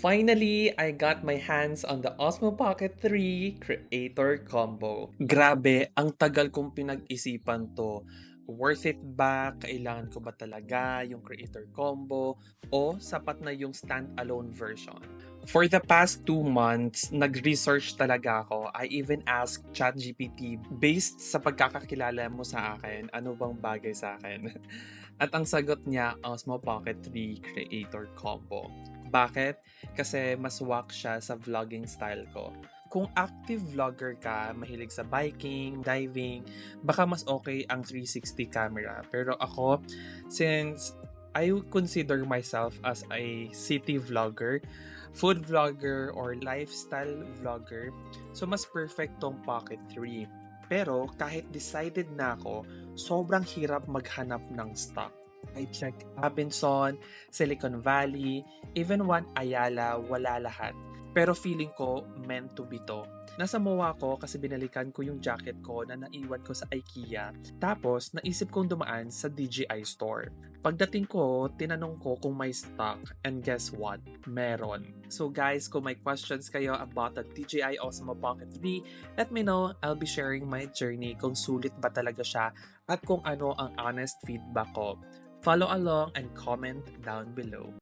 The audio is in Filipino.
Finally, I got my hands on the Osmo Pocket 3 Creator Combo. Grabe, ang tagal kong pinag-isipan to. Worth it ba? Kailangan ko ba talaga yung Creator Combo? O sapat na yung standalone version? For the past 2 months, nag-research talaga ako. I even asked ChatGPT based sa pagkakakilala mo sa akin, ano bang bagay sa akin? At ang sagot niya, Osmo Pocket 3 Creator Combo. Bakit? Kasi mas wak siya sa vlogging style ko. Kung active vlogger ka, mahilig sa biking, diving, baka mas okay ang 360 camera. Pero ako, since I would consider myself as a city vlogger, food vlogger, or lifestyle vlogger, so mas perfect tong Pocket 3. Pero kahit decided na ako, sobrang hirap maghanap ng stock. I check Robinson, Silicon Valley, even One Ayala, wala lahat. Pero feeling ko, meant to be to. Nasa MOA ko kasi binalikan ko yung jacket ko na naiwan ko sa IKEA. Tapos, naisip kong dumaan sa DJI store. Pagdating ko, tinanong ko kung may stock. And guess what? Meron. So guys, kung may questions kayo about the DJI Osmo Pocket 3, let me know. I'll be sharing my journey kung sulit ba talaga siya at kung ano ang honest feedback ko. Follow along and comment down below.